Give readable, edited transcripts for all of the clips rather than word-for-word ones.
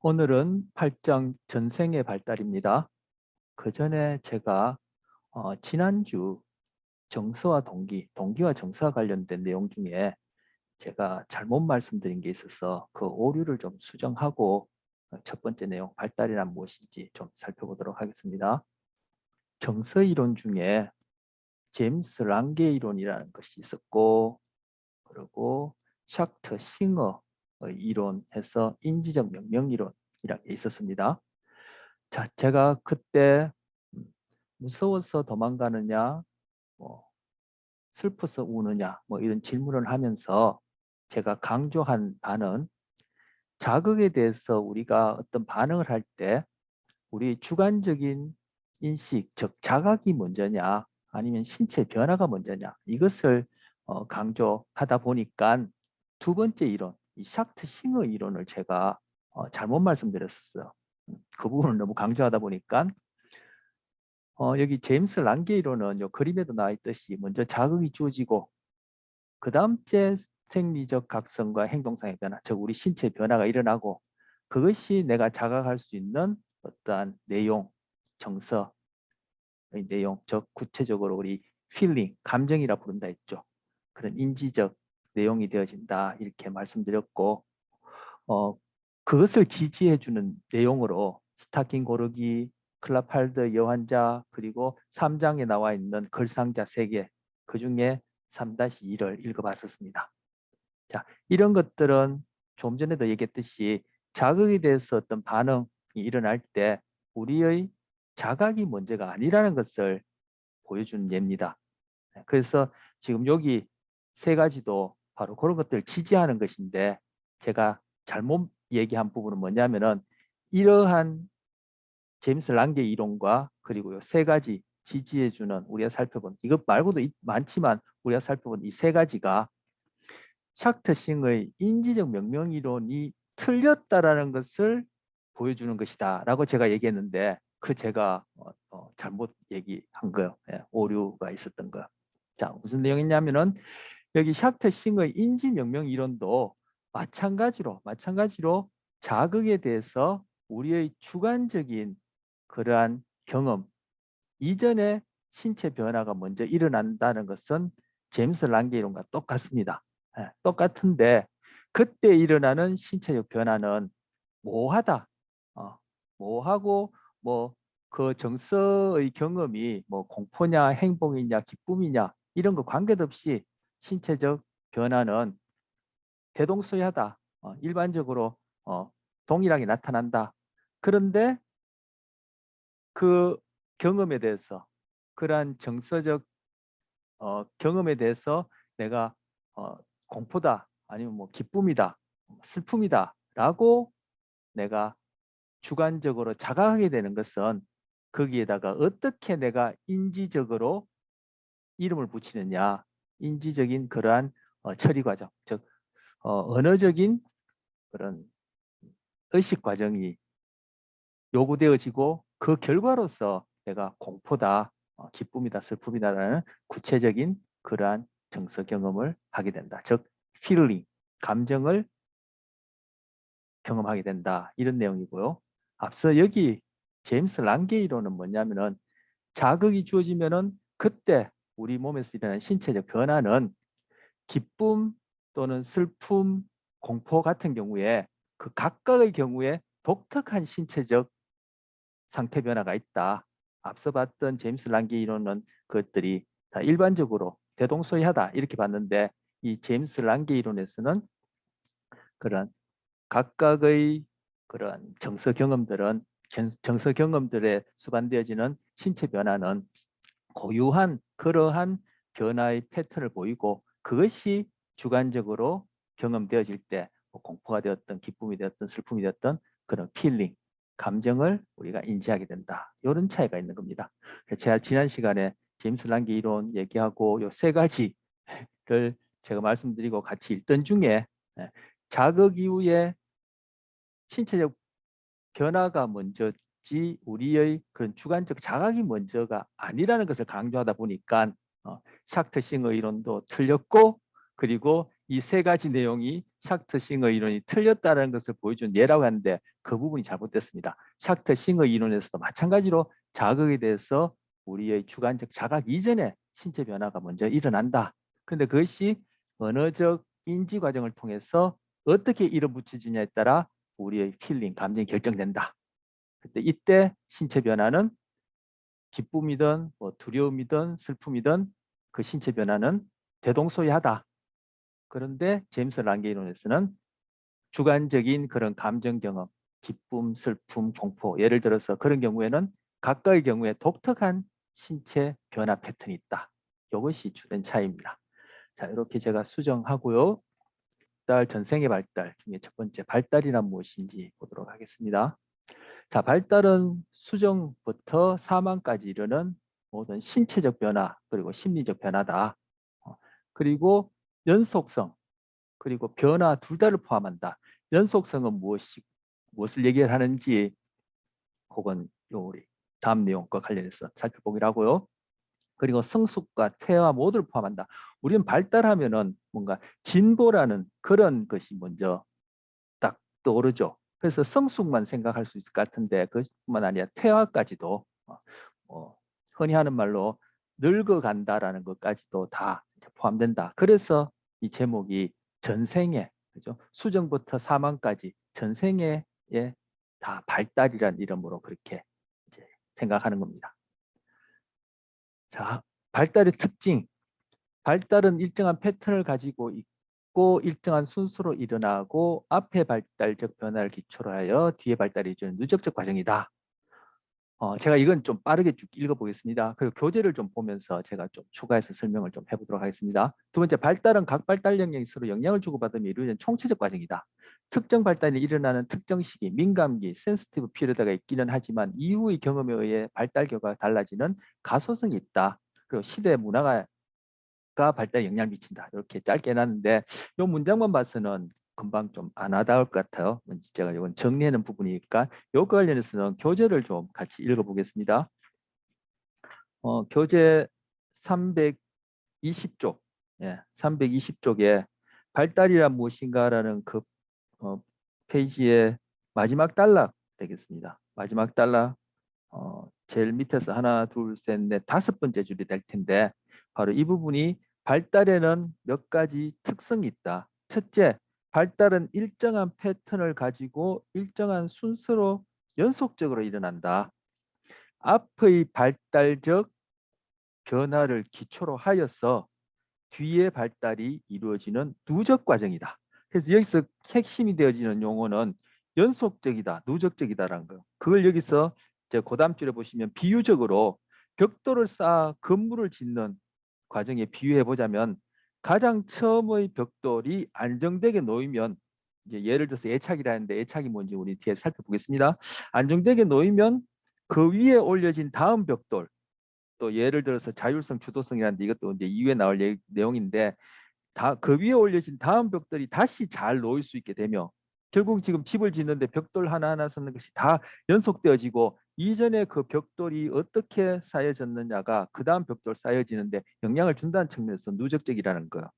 오늘은 8장 전생의 발달입니다. 그 전에 제가 지난주 정서와 동기와 정서와 관련된 내용 중에 제가 잘못 말씀드린 게 있어서 그 오류를 좀 수정하고 첫 번째 내용 발달이란 무엇인지 좀 살펴보도록 하겠습니다. 정서 이론 중에 제임스 랑게 이론이라는 것이 있었고, 그리고 샥트 싱어 이론해서 인지적 명령 이론이라는 게 있었습니다. 자, 제가 그때 무서워서 도망가느냐, 뭐 슬퍼서 우느냐, 뭐 이런 질문을 하면서 제가 강조한 바는 자극에 대해서 우리가 어떤 반응을 할 때 우리 주관적인 인식, 즉 자각이 먼저냐, 아니면 신체 변화가 먼저냐, 이것을 강조하다 보니까 두 번째 이론, 이 샥트 싱어 이론을 제가 잘못 말씀드렸었어요. 그 부분을 너무 강조하다 보니까 여기 제임스 랑게이로는 요 그림에도 나와 있듯이 먼저 자극이 주어지고 그 다음째 생리적 각성과 행동상의 변화, 즉 우리 신체 변화가 일어나고 그것이 내가 자각할 수 있는 어떠한 내용, 정서의 내용, 즉 구체적으로 우리 필링, 감정이라 부른다 했죠. 그런 인지적 내용이 되어진다 이렇게 말씀드렸고 어, 그것을 지지해주는 내용으로 스타킹 고르기, 클라팔드 여환자, 그리고 3장에 나와 있는 걸상자 3개, 그 중에 3-1을 읽어봤었습니다. 자, 이런 것들은 좀 전에도 얘기했듯이 자극에 대해서 어떤 반응이 일어날 때 우리의 자각이 문제가 아니라는 것을 보여주는 예입니다. 그래서 지금 여기 세 가지도 바로 그런 것들을 지지하는 것인데 제가 잘못 얘기한 부분은 뭐냐면은 이러한 제임스 랑게 이론과 그리고 세 가지 지지해주는 우리가 살펴본 이것 말고도 많지만 우리가 살펴본 이 세 가지가 샥트싱의 인지적 명령 이론이 틀렸다라는 것을 보여주는 것이다 라고 제가 얘기했는데 그 제가 잘못 얘기한 거예요. 예, 오류가 있었던 거. 자, 무슨 내용이냐면은 여기 샥트싱의 인지명령 이론도 마찬가지로 자극에 대해서 우리의 주관적인 그러한 경험 이전에 신체 변화가 먼저 일어난다는 것은 제임스 랑게 이론과 똑같습니다. 예, 똑같은데 그때 일어나는 신체적 변화는 모호하다. 모호하고 뭐 그 정서의 경험이 뭐 공포냐 행복이냐 기쁨이냐 이런 거 관계도 없이 신체적 변화는 대동소이하다. 일반적으로 동일하게 나타난다. 그런데 그 경험에 대해서 그러한 정서적 경험에 대해서 내가 공포다 아니면 뭐 기쁨이다 슬픔이다 라고 내가 주관적으로 자각하게 되는 것은 거기에다가 어떻게 내가 인지적으로 이름을 붙이느냐 인지적인 그러한 처리 과정 즉 언어적인 그런 의식 과정이 요구되어지고 그 결과로서 내가 공포다 기쁨이다 슬픔이다라는 구체적인 그러한 정서 경험을 하게 된다. 즉 feeling 감정을 경험하게 된다. 이런 내용이고요. 앞서 여기 제임스 랑게 이론은 뭐냐면은 자극이 주어지면은 그때 우리 몸에서 일어나는 신체적 변화는 기쁨 또는 슬픔, 공포 같은 경우에 그 각각의 경우에 독특한 신체적 상태 변화가 있다. 앞서 봤던 제임스 랑게 이론은 그것들이 다 일반적으로 대동소이하다 이렇게 봤는데 이 제임스 랑게 이론에서는 그런 각각의 그런 정서 경험들에 수반되어지는 신체 변화는 고유한 그러한 변화의 패턴을 보이고 그것이 주관적으로 경험되어질 때뭐 공포가 되었던 기쁨이 되었던 슬픔이 되었던 그런 필링 감정을 우리가 인지하게 된다. 이런 차이가 있는 겁니다. 제가 지난 시간에 제임스 랑게 이론 얘기하고 요 세 가지를 제가 말씀드리고 같이 읽던 중에 자극 이후에 신체적 변화가 먼저지 우리의 그런 주관적 자각이 먼저가 아니라는 것을 강조하다 보니까 샥트싱어 이론도 틀렸고 그리고 이 세 가지 내용이 샥트싱어 이론이 틀렸다는 것을 보여준 예라고 하는데 그 부분이 잘못됐습니다. 샥트싱어 이론에서도 마찬가지로 자극에 대해서 우리의 주관적 자각 이전에 신체 변화가 먼저 일어난다. 그런데 그것이 언어적 인지 과정을 통해서 어떻게 이뤄붙여지냐에 따라 우리의 필링, 감정이 결정된다. 그때 이때 신체 변화는 기쁨이든 뭐 두려움이든 슬픔이든 그 신체 변화는 대동소이하다. 그런데 제임스 란게 이론에서는 주관적인 그런 감정 경험, 기쁨, 슬픔, 공포, 예를 들어서 그런 경우에는 각각의 경우에 독특한 신체 변화 패턴이 있다. 이것이 주된 차이입니다. 자, 이렇게 제가 수정하고요. 발달, 전생의 발달 중에 첫 번째 발달이란 무엇인지 보도록 하겠습니다. 자, 발달은 수정부터 사망까지 이르는 모든 신체적 변화 그리고 심리적 변화다. 그리고 연속성 그리고 변화 둘 다를 포함한다. 연속성은 무엇을 얘기하는지 혹은 우리 다음 내용과 관련해서 살펴보기로 하고요. 그리고 성숙과 퇴화 모두를 포함한다. 우리는 발달하면은 뭔가 진보라는 그런 것이 먼저 딱 떠오르죠. 그래서 성숙만 생각할 수 있을 것 같은데 그것뿐만 아니라 퇴화까지도 흔히 하는 말로 늙어간다라는 것까지도 다 포함된다. 그래서 이 제목이 전생에 그죠? 수정부터 사망까지 전생에 다 발달이란 이름으로 그렇게 이제 생각하는 겁니다. 자, 발달의 특징. 발달은 일정한 패턴을 가지고 있고 일정한 순서로 일어나고 앞의 발달적 변화를 기초로 하여 뒤에 발달이 이루어지는 누적적 과정이다. 제가 이건 좀 빠르게 쭉 읽어보겠습니다. 그리고 교재를 좀 보면서 제가 좀 추가해서 설명을 좀 해보도록 하겠습니다. 두 번째, 발달은 각 발달 영역이 서로 영향을 주고받으며 이루어지는 총체적 과정이다. 특정 발달이 일어나는 특정 시기, 민감기, 센시티브 피리드가 있기는 하지만 이후의 경험에 의해 발달 결과가 달라지는 가소성이 있다. 그리고 시대 문화가 발달에 영향을 미친다. 이렇게 짧게 해놨는데 이 문장만 봐서는 금방 좀 안 와닿을 것 같아요. 제가 이건 정리하는 부분이니까 이거 관련해서는 교재를 좀 같이 읽어보겠습니다. 교재 320쪽, 320쪽에 발달이란 무엇인가라는 그 페이지의 마지막 단락 되겠습니다. 마지막 단락 제일 밑에서 하나, 둘, 셋, 넷, 다섯 번째 줄이 될 텐데 바로 이 부분이 발달에는 몇 가지 특성이 있다. 첫째, 발달은 일정한 패턴을 가지고 일정한 순서로 연속적으로 일어난다. 앞의 발달적 변화를 기초로 하여서 뒤의 발달이 이루어지는 누적 과정이다. 그래서 여기서 핵심이 되어지는 용어는 연속적이다, 누적적이다라는 거. 그걸 여기서 이제 그다음 줄에 보시면 비유적으로 벽돌을 쌓아 건물을 짓는 과정에 비유해 보자면 가장 처음의 벽돌이 안정되게 놓이면 이제 예를 들어서 애착이라는데 애착이 뭔지 우리 뒤에 살펴보겠습니다. 안정되게 놓이면 그 위에 올려진 다음 벽돌 또 예를 들어서 자율성 주도성이라는데 이것도 이제 이후에 나올 내용인데 그 위에 올려진 다음 벽돌이 다시 잘 놓일 수 있게 되며 결국 지금 집을 짓는데 벽돌 하나하나 쌓는 것이 다 연속되어지고 이전에 그 벽돌이 어떻게 쌓여졌느냐가 그 다음 벽돌 쌓여지는데 영향을 준다는 측면에서 누적적이라는 거예요.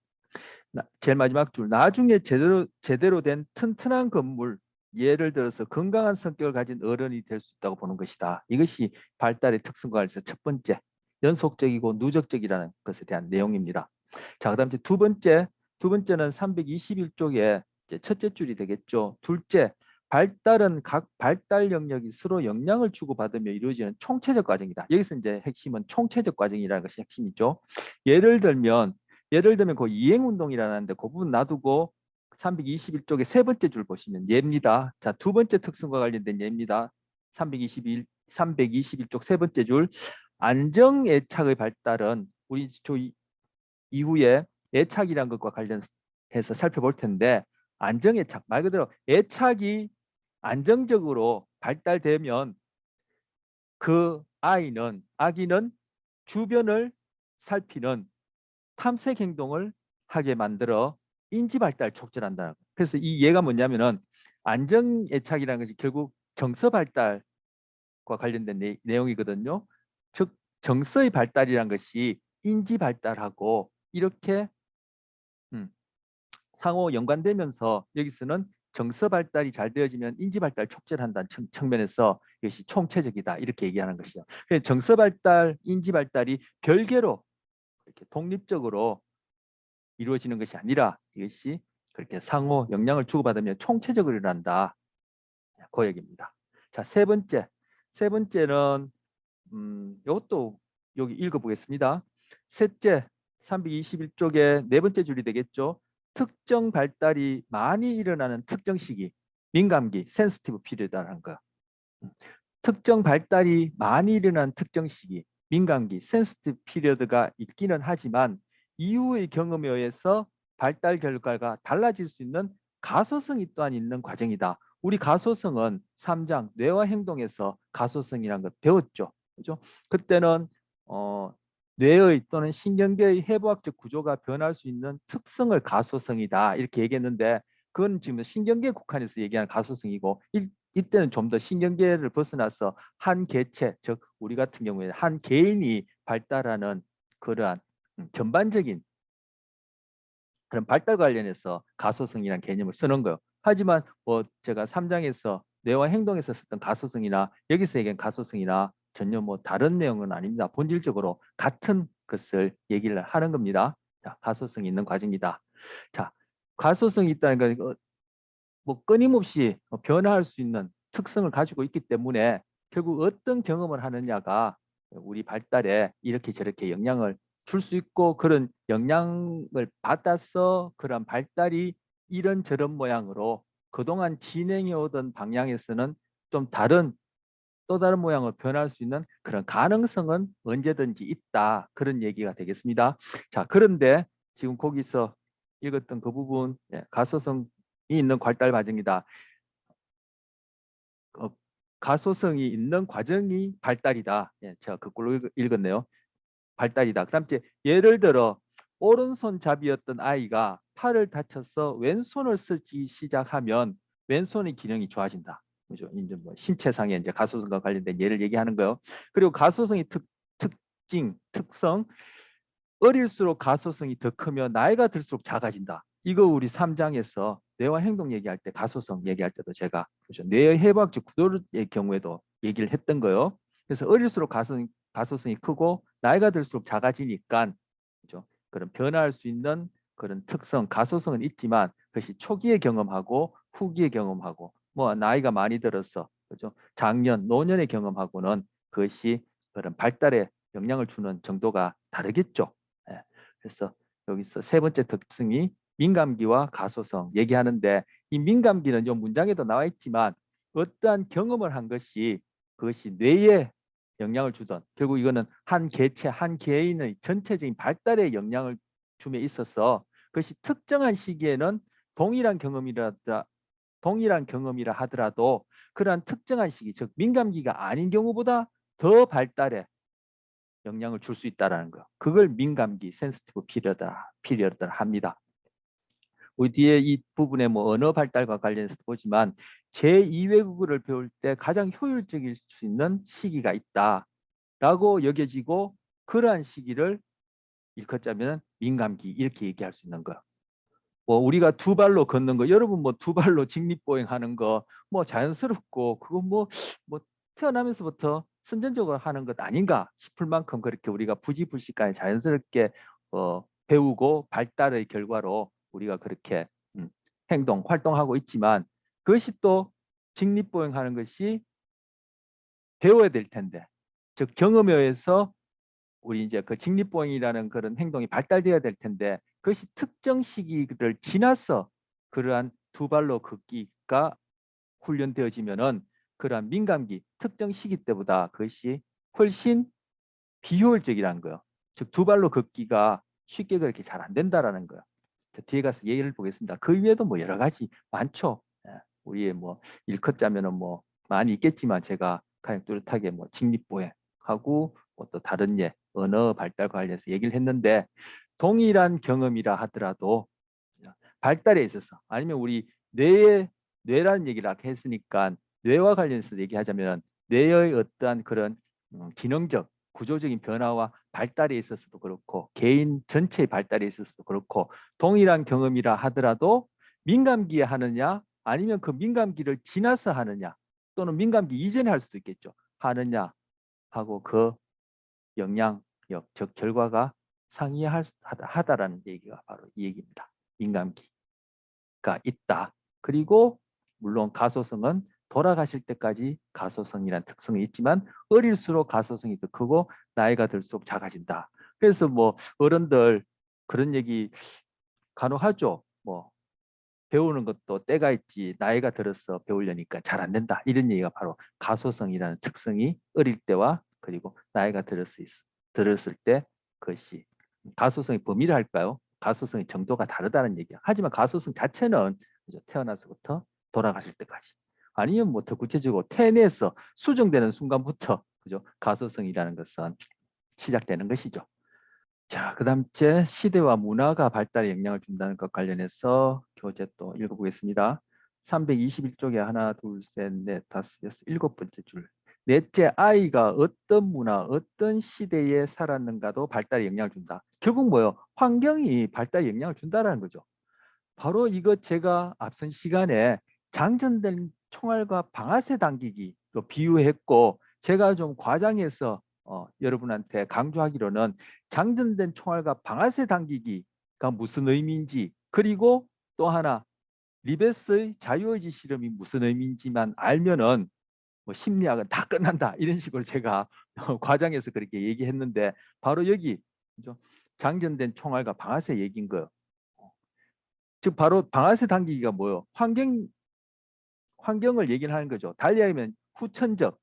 제일 마지막 줄 나중에 제대로 된 튼튼한 건물 예를 들어서 건강한 성격을 가진 어른이 될 수 있다고 보는 것이다. 이것이 발달의 특성과 관련해서 첫 번째 연속적이고 누적적이라는 것에 대한 내용입니다. 자, 그다음 두 번째는 321쪽에 첫째 줄이 되겠죠. 둘째, 발달은 각 발달 영역이 서로 영향을 주고받으며 이루어지는 총체적 과정이다. 여기서 이제 핵심은 총체적 과정이라는 것이 핵심이죠. 예를 들면 그 이행 운동이라는데 그 부분 놔두고 321쪽의 세 번째 줄 보시면 예입니다. 자, 두 번째 특성과 관련된 예입니다. 321쪽 세 번째 줄 안정 애착의 발달은 우리 이후에 애착이란 것과 관련해서 살펴볼 텐데 안정 애착 말 그대로 애착이 안정적으로 발달되면 그 아기는 주변을 살피는 탐색 행동을 하게 만들어 인지 발달 촉진한다. 그래서 이 예가 뭐냐면은 안정 애착이라는 것이 결국 정서 발달과 관련된 내용이거든요. 즉 정서의 발달이란 것이 인지 발달하고 이렇게 상호 연관되면서 여기서는 정서 발달이 잘 되어지면 인지 발달 촉진을 한다는 측면에서 이것이 총체적이다 이렇게 얘기하는 것이죠. 정서 발달, 인지 발달이 별개로 이렇게 독립적으로 이루어지는 것이 아니라 이것이 그렇게 상호 영향을 주고받으면 총체적으로 일어난다. 그 얘기입니다. 자, 세 번째는 이것도 여기 읽어보겠습니다. 셋째, 321쪽의 네 번째 줄이 되겠죠. 특정 발달이 많이 일어나는 특정 시기, 민감기, 센시티브 피리어드라는 거. 특정 발달이 많이 일어나는 특정 시기, 민감기, 센시티브 피리어드가 있기는 하지만 이후의 경험에 의해서 발달 결과가 달라질 수 있는 가소성이 또한 있는 과정이다. 우리 가소성은 3장 뇌와 행동에서 가소성이라는 걸 배웠죠. 그죠? 그때는 뇌의 또는 신경계의 해부학적 구조가 변할 수 있는 특성을 가소성이다 이렇게 얘기했는데 그건 지금 신경계 국한에서 얘기하는 가소성이고 이때는 좀 더 신경계를 벗어나서 한 개체, 즉 우리 같은 경우에 한 개인이 발달하는 그러한 전반적인 그런 발달 관련해서 가소성이라는 개념을 쓰는 거예요. 하지만 뭐 제가 3장에서 뇌와 행동에서 썼던 가소성이나 여기서 얘기한 가소성이나 전혀 뭐 다른 내용은 아닙니다. 본질적으로 같은 것을 얘기를 하는 겁니다. 자, 가소성이 있는 과정이다. 자, 가소성이 있다는 건 뭐 끊임없이 변화할 수 있는 특성을 가지고 있기 때문에 결국 어떤 경험을 하느냐가 우리 발달에 이렇게 저렇게 영향을 줄 수 있고 그런 영향을 받아서 그런 발달이 이런저런 모양으로 그동안 진행해 오던 방향에서는 좀 다른 또 다른 모양으로 변할 수 있는 그런 가능성은 언제든지 있다. 그런 얘기가 되겠습니다. 자, 그런데 지금 거기서 읽었던 그 부분 가소성이 있는 발달 과정이다. 가소성이 있는 과정이 발달이다. 제가 거꾸로 읽었네요. 발달이다. 그다음 예를 들어 오른손잡이였던 아이가 팔을 다쳐서 왼손을 쓰기 시작하면 왼손의 기능이 좋아진다. 그죠? 이제 뭐 신체상의 이제 가소성과 관련된 예를 얘기하는 거요. 그리고 가소성의 특성, 어릴수록 가소성이 더 크면 나이가 들수록 작아진다. 이거 우리 3장에서 뇌와 행동 얘기할 때 가소성 얘기할 때도 제가 그렇죠. 뇌의 해부학적 구조의 경우에도 얘기를 했던 거요. 그래서 어릴수록 가소성이 크고 나이가 들수록 작아지니까 그렇죠. 그런 변화할 수 있는 그런 특성, 가소성은 있지만 그것이 초기에 경험하고 후기에 경험하고 뭐 나이가 많이 들어서 그죠. 장년, 노년의 경험하고는 그것이 그런 발달에 영향을 주는 정도가 다르겠죠. 예. 그래서 여기서 세 번째 특성이 민감기와 가소성 얘기하는데 이 민감기는 이 문장에도 나와 있지만 어떠한 경험을 한 것이 그것이 뇌에 영향을 주던 결국 이거는 한 개체 한 개인의 전체적인 발달에 영향을 줌에 있어서 그것이 특정한 시기에는 동일한 경험이라 하더라도 그러한 특정한 시기 즉 민감기가 아닌 경우보다 더 발달에 영향을 줄 수 있다는 거. 그걸 민감기, 센시티브 피리어드라 합니다. 우리 뒤에 이 부분에 뭐 언어 발달과 관련해서 보지만 제2외국어를 배울 때 가장 효율적일 수 있는 시기가 있다라고 여겨지고 그러한 시기를 일컫자면 민감기 이렇게 얘기할 수 있는 거. 뭐 우리가 두 발로 걷는 거, 여러분 뭐 두 발로 직립보행하는 거 뭐 자연스럽고 그거 뭐 태어나면서부터 선천적으로 하는 것 아닌가 싶을 만큼 그렇게 우리가 부지불식간에 자연스럽게 배우고 발달의 결과로 우리가 그렇게 활동하고 있지만 그것이 또 직립보행하는 것이 배워야 될 텐데 즉 경험에 의해서 우리 이제 그 직립보행이라는 그런 행동이 발달돼야 될 텐데 그것이 특정 시기를 지나서 그러한 두 발로 걷기가 훈련되어지면은 그러한 민감기 특정 시기 때보다 그것이 훨씬 비효율적이라는 거예요. 즉 두 발로 걷기가 쉽게 그렇게 잘 안 된다라는 거예요. 뒤에 가서 예를 보겠습니다. 그 외에도 뭐 여러 가지 많죠. 우리의 뭐 일컫자면은 뭐 많이 있겠지만 제가 가장 뚜렷하게 뭐 직립보행하고 뭐 또 다른 언어 발달 관련해서 얘기를 했는데 동일한 경험이라 하더라도 발달에 있어서 아니면 우리 뇌라는 얘기를 아까 했으니까 뇌와 관련해서 얘기하자면 뇌의 어떠한 그런 기능적 구조적인 변화와 발달에 있어서도 그렇고 개인 전체의 발달에 있어서도 그렇고 동일한 경험이라 하더라도 민감기에 하느냐 아니면 그 민감기를 지나서 하느냐 또는 민감기 이전에 할 수도 있겠죠. 하느냐 하고 그 영향력, 즉 결과가 상이하다라는 얘기가 바로 이 얘기입니다. 민감기가 있다. 그리고 물론 가소성은 돌아가실 때까지 가소성이라는 특성이 있지만 어릴수록 가소성이 더 크고 나이가 들수록 작아진다. 그래서 뭐 어른들 그런 얘기 간혹 하죠. 뭐 배우는 것도 때가 있지 나이가 들어서 배우려니까 잘 안 된다. 이런 얘기가 바로 가소성이라는 특성이 어릴 때와 그리고 나이가 들었을 때 그것이 가소성의 범위를 할까요? 가소성의 정도가 다르다는 얘기야. 하지만 가소성 자체는 그죠? 태어나서부터 돌아가실 때까지. 아니면 뭐 더 구체적으로 태내에서 수정되는 순간부터 그죠? 가소성이라는 것은 시작되는 것이죠. 자, 그다음 제 시대와 문화가 발달에 영향을 준다는 것 관련해서 교재 또 읽어보겠습니다. 321쪽에 하나, 둘, 셋, 넷, 다섯, 여섯, 일곱 번째 줄. 넷째, 아이가 어떤 문화, 어떤 시대에 살았는가도 발달에 영향을 준다. 결국 뭐예요? 환경이 발달에 영향을 준다는 거죠. 바로 이거 제가 앞선 시간에 장전된 총알과 방아쇠 당기기 또 비유했고 제가 좀 과장해서 여러분한테 강조하기로는 장전된 총알과 방아쇠 당기기가 무슨 의미인지 그리고 또 하나 리베스의 자유의지 실험이 무슨 의미인지만 알면은 뭐 심리학은 다 끝난다 이런 식으로 제가 과장해서 그렇게 얘기했는데 바로 여기 그죠? 장전된 총알과 방아쇠 얘기인 거예요. 즉 바로 방아쇠 당기기가 뭐예요? 환경을 얘기를 하는 거죠. 달리하면 후천적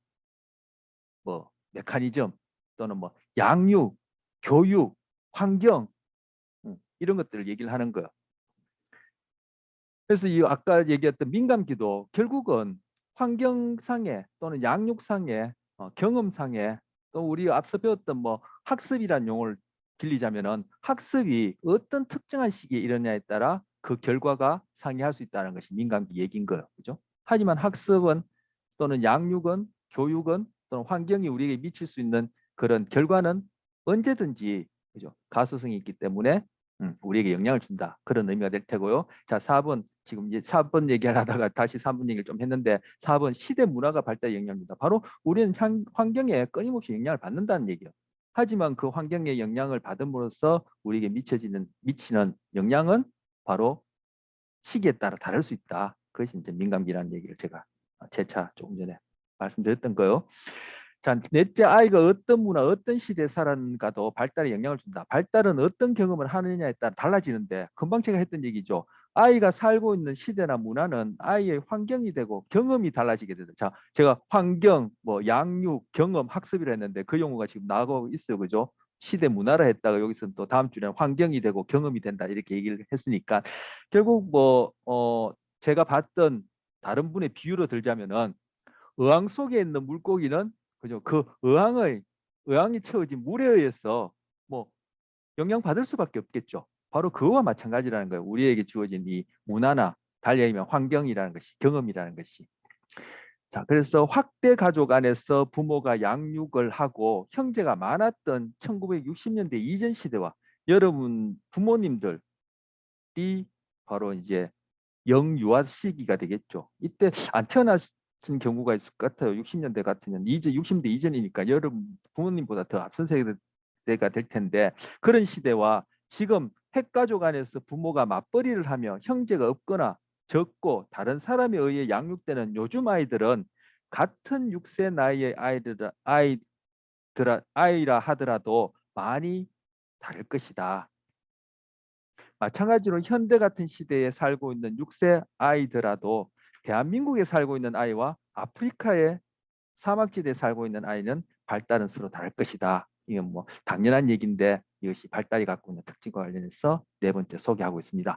뭐 메커니즘 또는 뭐 양육, 교육, 환경 이런 것들을 얘기를 하는 거예요. 그래서 이 아까 얘기했던 민감기도 결국은 환경상의 또는 양육상의 경험상의 또 우리가 앞서 배웠던 뭐 학습이란 용어를 빌리자면은 학습이 어떤 특정한 시기에 일어나냐에 따라 그 결과가 상이할 수 있다는 것이 민감기 얘기인 거예요. 그죠? 하지만 학습은 또는 양육은 교육은 또는 환경이 우리에게 미칠 수 있는 그런 결과는 언제든지 그죠? 가소성이 있기 때문에 우리에게 영향을 준다. 그런 의미가 될 테고요. 자, 4번 지금 이제 4번 얘기하다가 다시 3번 얘기를 좀 했는데 4번 시대 문화가 발달에 영향을 준다. 바로 우리는 환경에 끊임없이 영향을 받는다는 얘기예요. 하지만 그 환경에 영향을 받음으로써 우리에게 미치는 영향은 바로 시기에 따라 다를 수 있다. 그것이 이제 민감기라는 얘기를 제가 재차 조금 전에 말씀드렸던 거요. 자, 넷째 아이가 어떤 문화, 어떤 시대에 살았는가도 발달에 영향을 준다. 발달은 어떤 경험을 하느냐에 따라 달라지는데 금방 제가 했던 얘기죠. 아이가 살고 있는 시대나 문화는 아이의 환경이 되고 경험이 달라지게 되죠. 자, 제가 환경, 뭐 양육, 경험, 학습이라 했는데 그 용어가 지금 나오고 있어요. 그죠? 시대 문화라 했다가 여기서는 또 다음 주에는 환경이 되고 경험이 된다 이렇게 얘기를 했으니까 결국 뭐 제가 봤던 다른 분의 비유로 들자면은 어항 속에 있는 물고기는 그죠? 그 어항이 채워진 물에 의해서 뭐 영향 받을 수밖에 없겠죠. 바로 그거와 마찬가지라는 거예요. 우리에게 주어진 이 문화나 달리 하면 환경이라는 것이 경험이라는 것이. 자, 그래서 확대 가족 안에서 부모가 양육을 하고 형제가 많았던 1960년대 이전 시대와 여러분 부모님들이 바로 이제 영유아 시기가 되겠죠. 이때 안 태어났은 경우가 있을 것 같아요. 60년대 같으면 이제 60년대 이전이니까 여러분 부모님보다 더 앞선 세대가 될 텐데 그런 시대와 지금 핵가족 안에서 부모가 맞벌이를 하며 형제가 없거나 적고 다른 사람에 의해 양육되는 요즘 아이들은 같은 6세 나이의 아이라 하더라도 많이 다를 것이다. 마찬가지로 현대 같은 시대에 살고 있는 6세 아이더라도 대한민국에 살고 있는 아이와 아프리카의 사막지대에 살고 있는 아이는 발달은 서로 다를 것이다. 이건 뭐 당연한 얘기인데 이것이 발달이 갖고 있는 특징과 관련해서 네 번째 소개하고 있습니다.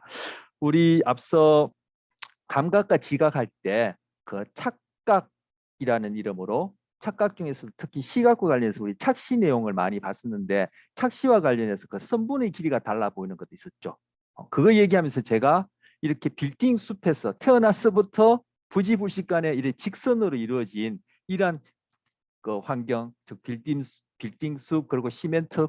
우리 앞서 감각과 지각할 때 그 착각이라는 이름으로 착각 중에서 특히 시각과 관련해서 우리 착시 내용을 많이 봤었는데 착시와 관련해서 그 선분의 길이가 달라 보이는 것도 있었죠. 그거 얘기하면서 제가 이렇게 빌딩 숲에서 태어나서부터 부지불식간에 이렇게 직선으로 이루어진 이러한 그 환경, 즉 빌딩 빌딩 숲 그리고 시멘트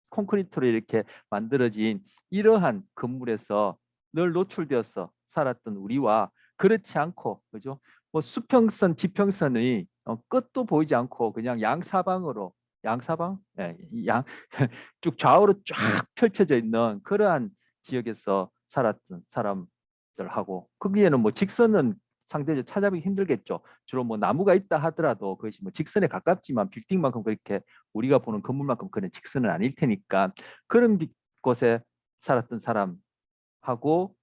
콘크리트로 이렇게 만들어진 이러한 건물에서 늘 노출되어서 살았던 우리와 그렇지 않고 그죠? 뭐 수평선, 지평선의 끝도 보이지 않고 그냥 양사방으로 양사방? 예, 양 쭉 좌우로 쫙 펼쳐져 있는 그러한 지역에서 살았던 사람들하고 거기에는 뭐 직선은 상대적으로 찾아보기 힘들겠죠. 주로 뭐 나무가 있다 하더라도 그것이 뭐 직선에 가깝지만 빌딩만큼 그렇게 우리가 보는 건물만큼 그런 직선은 아닐 테니까 그런 곳에 살았던 사람하고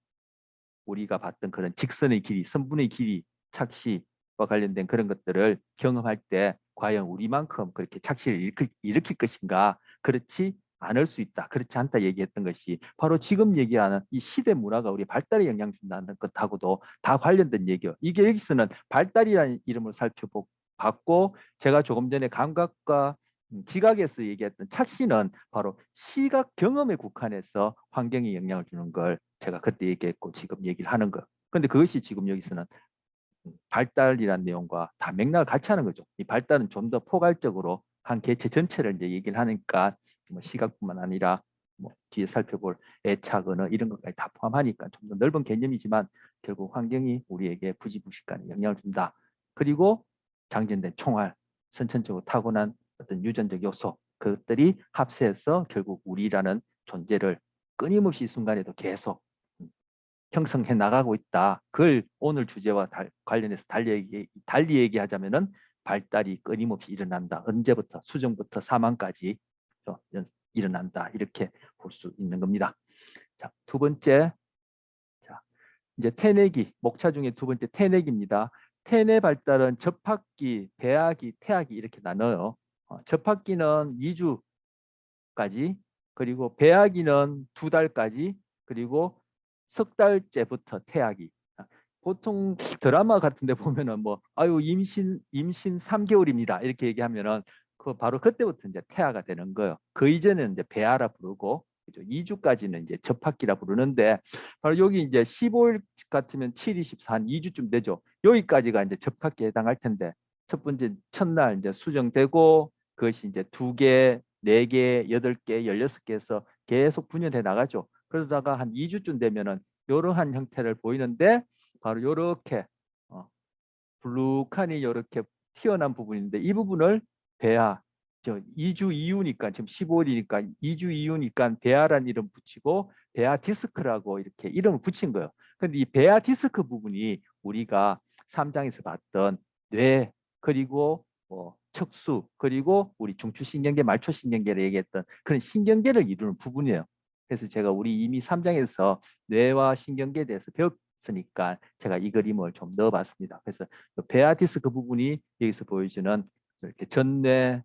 우리가 봤던 그런 직선의 길이, 선분의 길이, 착시와 관련된 그런 것들을 경험할 때 과연 우리만큼 그렇게 착시를 일으킬 것인가? 그렇지 않을 수 있다. 그렇지 않다 얘기했던 것이 바로 지금 얘기하는 이 시대 문화가 우리 발달에 영향 준다는 것하고도 다 관련된 얘기예요. 이게 여기서는 발달이라는 이름을 살펴봤고 제가 조금 전에 감각과 지각에서 얘기했던 착시는 바로 시각 경험에 국한해서 환경에 영향을 주는 걸 제가 그때 얘기했고 지금 얘기를 하는 거. 근데 그것이 지금 여기서는 발달이라는 내용과 다 맥락을 같이 하는 거죠. 이 발달은 좀 더 포괄적으로 한 개체 전체를 이제 얘기를 하니까 뭐 시각뿐만 아니라 뭐 뒤에 살펴볼 애착, 언어 이런 것까지 다 포함하니까 좀 더 넓은 개념이지만 결국 환경이 우리에게 부지부식간에 영향을 준다. 그리고 장전된 총알, 선천적으로 타고난 어떤 유전적 요소 그것들이 합세해서 결국 우리라는 존재를 끊임없이 순간에도 계속 형성해 나가고 있다. 그걸 오늘 주제와 관련해서 달리 얘기하자면은 발달이 끊임없이 일어난다. 언제부터 수정부터 사망까지 일어난다. 이렇게 볼 수 있는 겁니다. 자, 두 번째, 자, 이제 태내기, 목차 중에 두 번째 태내기입니다. 태내 발달은 접합기, 배아기, 태아기 이렇게 나눠요. 접합기는 2주까지, 그리고 배아기는 2달까지, 그리고 석 달째부터 태아기. 보통 드라마 같은 데 보면은 뭐 아유 임신 3개월입니다. 이렇게 얘기하면은 그 바로 그때부터 이제 태아가 되는 거예요. 그 이전에는 이제 배아라 부르고 그죠? 2주까지는 이제 접합기라 부르는데 바로 여기 이제 15일 같으면 7, 24, 한 2주쯤 되죠. 여기까지가 이제 접합기에 해당할 텐데 첫 번째 첫날 이제 수정되고 그것이 이제 2개, 4개, 8개, 16개에서 계속 분열해 나가죠. 그러다가 한 2주쯤 되면은 이러한 형태를 보이는데 바로 이렇게 블룩하니 이렇게 튀어난 부분인데 이 부분을 배아, 저 2주 이후니까 지금 15일이니까 2주 이후니까 배아란 이름 붙이고 배아 디스크라고 이렇게 이름을 붙인 거예요. 근데 이 배아 디스크 부분이 우리가 3장에서 봤던 뇌 그리고 뭐 척수 그리고 우리 중추신경계 말초신경계를 얘기했던 그런 신경계를 이루는 부분이에요. 그래서 제가 우리 이미 3장에서 뇌와 신경계에 대해서 배웠으니까 제가 이 그림을 좀 넣어봤습니다. 그래서 배아 디스크 부분이 여기서 보여주는 이렇게 전뇌,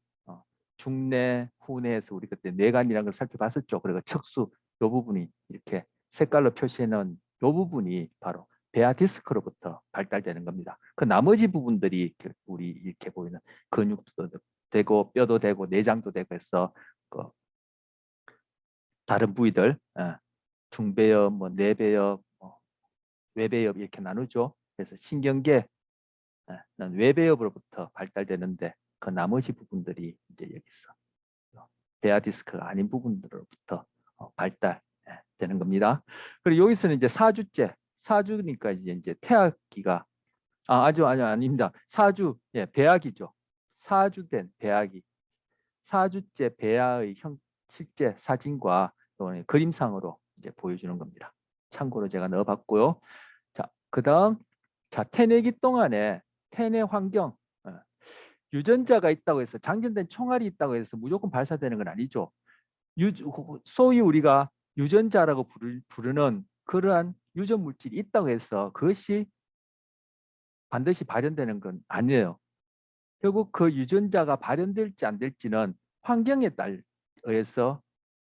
중뇌, 후뇌에서 우리 그때 뇌관이라는 걸 살펴봤었죠. 그리고 척수 이 부분이 이렇게 색깔로 표시해놓은 이 부분이 바로 배아 디스크로부터 발달되는 겁니다. 그 나머지 부분들이 우리 이렇게 보이는 근육도 되고 뼈도 되고 내장도 되고 해서 그 다른 부위들 중배엽, 뭐 뇌배엽, 뭐 외배엽 이렇게 나누죠. 그래서 신경계는 외배엽으로부터 발달되는데 그 나머지 부분들이 이제 여기서 배아 디스크가 아닌 부분들로부터 발달되는 겁니다. 그리고 여기서는 이제 4주째, 4주니까 이제 태아기가 아닙니다. 4주, 예, 배아기죠. 4주 된 배아기. 4주째 배아의 실제 사진과 그림상으로 이제 보여주는 겁니다. 참고로 제가 넣어봤고요. 자, 그다음 태내기 동안에 태내 환경 유전자가 있다고 해서 장전된 총알이 있다고 해서 무조건 발사되는 건 아니죠. 소위 우리가 유전자라고 부르는 그러한 유전 물질이 있다고 해서 그것이 반드시 발현되는 건 아니에요. 결국 그 유전자가 발현될지 안 될지는 환경에 의해서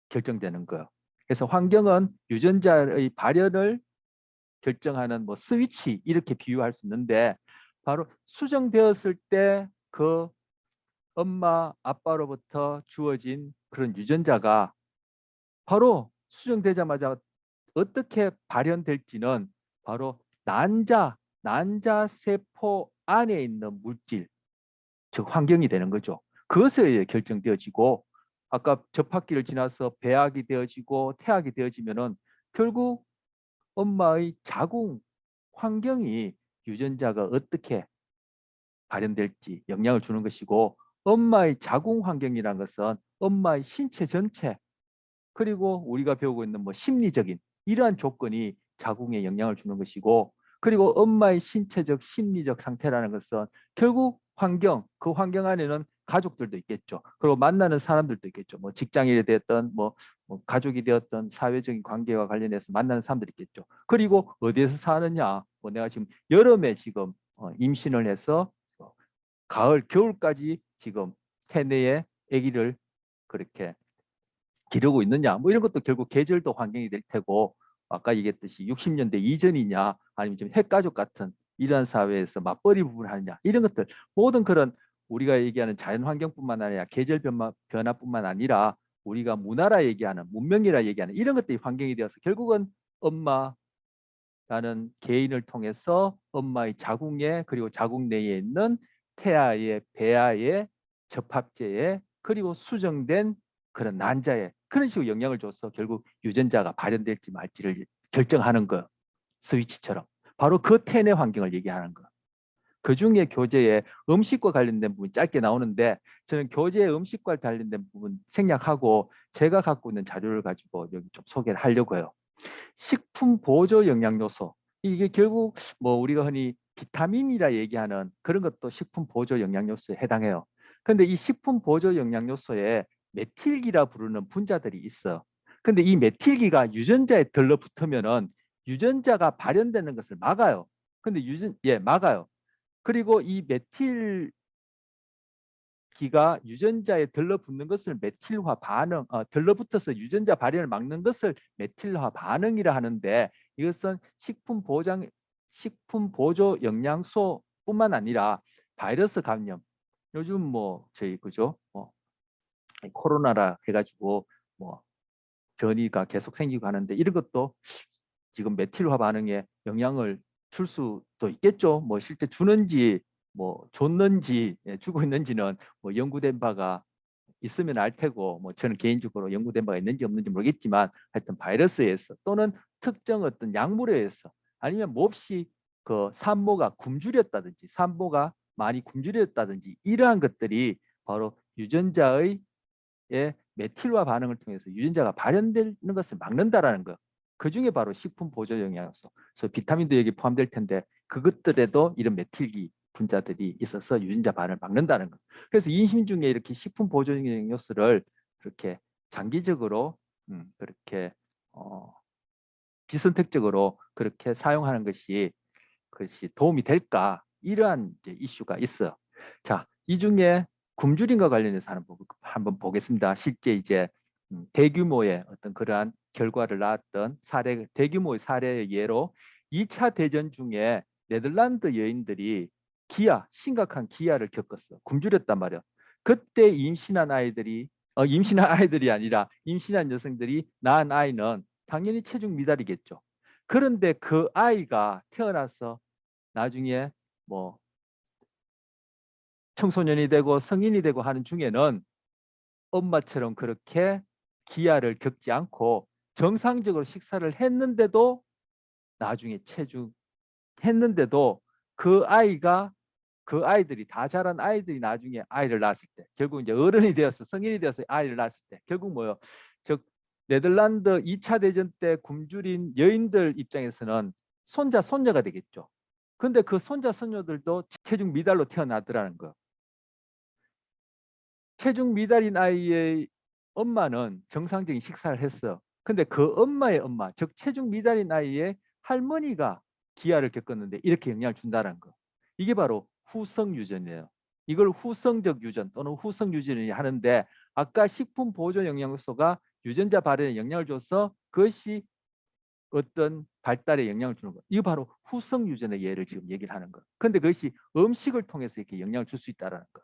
결정되는 거예요. 그래서 환경은 유전자의 발현을 결정하는 뭐 스위치 이렇게 비유할 수 있는데 바로 수정되었을 때 그 엄마 아빠로부터 주어진 그런 유전자가 바로 수정되자마자 어떻게 발현될지는 바로 난자 세포 안에 있는 물질 즉 환경이 되는 거죠. 그것에 의해 결정되어지고 아까 접합기를 지나서 배악이 되어지고 태악이 되어지면은 결국 엄마의 자궁 환경이 유전자가 어떻게 발현될지 영향을 주는 것이고 엄마의 자궁 환경이라는 것은 엄마의 신체 전체 그리고 우리가 배우고 있는 뭐 심리적인 이러한 조건이 자궁에 영향을 주는 것이고 그리고 엄마의 신체적 심리적 상태라는 것은 결국 환경 그 환경 안에는 가족들도 있겠죠. 그리고 만나는 사람들도 있겠죠. 뭐 직장인이 되었던 뭐 가족이 되었던 사회적인 관계와 관련해서 만나는 사람들이 있겠죠. 그리고 어디에서 사느냐 뭐 내가 지금 여름에 지금 임신을 해서 가을 겨울까지 지금 태내에 아기를 그렇게 기르고 있느냐 뭐 이런 것도 결국 계절도 환경이 될 테고 아까 얘기했듯이 60년대 이전이냐 아니면 지금 핵가족 같은 이러한 사회에서 맞벌이 부분을 하느냐 이런 것들 모든 그런 우리가 얘기하는 자연 환경뿐만 아니라 계절 변화뿐만 아니라 우리가 문화라 얘기하는 문명이라 얘기하는 이런 것들이 환경이 되어서 결국은 엄마라는 개인을 통해서 엄마의 자궁에 그리고 자궁 내에 있는 태아의 배아의 접합체에 그리고 수정된 그런 난자에 그런 식으로 영향을 줘서 결국 유전자가 발현될지 말지를 결정하는 거 스위치처럼 바로 그 태내 환경을 얘기하는 거. 그 중에 교재에 음식과 관련된 부분이 짧게 나오는데 저는 교재에 음식과 관련된 부분 생략하고 제가 갖고 있는 자료를 가지고 여기 좀 소개를 하려고 해요. 식품 보조 영양 요소 이게 결국 뭐 우리가 흔히 비타민이라 얘기하는 그런 것도 식품 보조 영양 요소에 해당해요. 근데 이 식품 보조 영양 요소에 메틸기라 부르는 분자들이 있어. 근데 이 메틸기가 유전자에 들러붙으면은 유전자가 발현되는 것을 막아요. 근데 막아요. 그리고 이 메틸 기가 유전자에 들러붙는 것을 메틸화 반응, 들러붙어서 유전자 발현을 막는 것을 메틸화 반응이라 하는데 이것은 식품 보조 영양소뿐만 아니라 바이러스 감염, 요즘 뭐 저희 그죠, 코로나라 해가지고 뭐 변이가 계속 생기고 하는데 이런 것도 지금 메틸화 반응에 영향을 줄 수도 있겠죠. 뭐 실제 주는지 뭐 줬는지 주고 있는지는 뭐 연구된 바가 있으면 알 테고 뭐 저는 개인적으로 연구된 바가 있는지 없는지 모르겠지만 하여튼 바이러스에 의해서 또는 특정 어떤 약물에 의해서 아니면 몹시 그 산모가 굶주렸다든지 산모가 많이 굶주렸다든지 이러한 것들이 바로 유전자의 메틸화 반응을 통해서 유전자가 발현되는 것을 막는다라는 거. 그 중에 바로 식품 보조 영양소, 그래서 비타민도 여기 포함될 텐데 그것들에도 이런 메틸기 분자들이 있어서 유전자 발현을 막는다는 거. 그래서 임신 중에 이렇게 식품 보조 영양소를 그렇게 장기적으로 그렇게 비선택적으로 그렇게 사용하는 것이 도움이 될까 이러한 이제 이슈가 있어요. 자, 이 중에 굶주림과 관련해서 한번 보겠습니다. 실제 이제 대규모의 어떤 그러한 결과를 낳았던 대규모의 사례의 예로 2차 대전 중에 네덜란드 여인들이 심각한 기아를 겪었어. 굶주렸단 말이야. 그때 임신한 아이들이 아니라 임신한 여성들이 낳은 아이는 당연히 체중 미달이겠죠. 그런데 그 아이가 태어나서 나중에 뭐 청소년이 되고 성인이 되고 하는 중에는 엄마처럼 그렇게 기아를 겪지 않고 정상적으로 식사를 했는데도 나중에 했는데도 그 아이들이 다 자란 아이들이 나중에 아이를 낳았을 때 결국 이제 어른이 되어서 성인이 되어서 아이를 낳았을 때 결국 뭐요? 즉 네덜란드 2차 대전 때 굶주린 여인들 입장에서는 손자 손녀가 되겠죠. 근데 그 손자 손녀들도 체중 미달로 태어나더라는 거. 체중 미달인 아이의 엄마는 정상적인 식사를 했어. 근데 그 엄마의 엄마, 즉 체중 미달인 아이의 할머니가 기아를 겪었는데 이렇게 영향을 준다는 거. 이게 바로 후성 유전이에요. 이걸 후성적 유전 또는 후성 유전이 하는데 아까 식품 보조 영양소가 유전자 발현에 영향을 줘서 그것이 어떤 발달에 영향을 주는 거. 이거 바로 후성 유전의 예를 지금 얘기를 하는 거. 근데 그것이 음식을 통해서 이렇게 영향을 줄 수 있다는 거.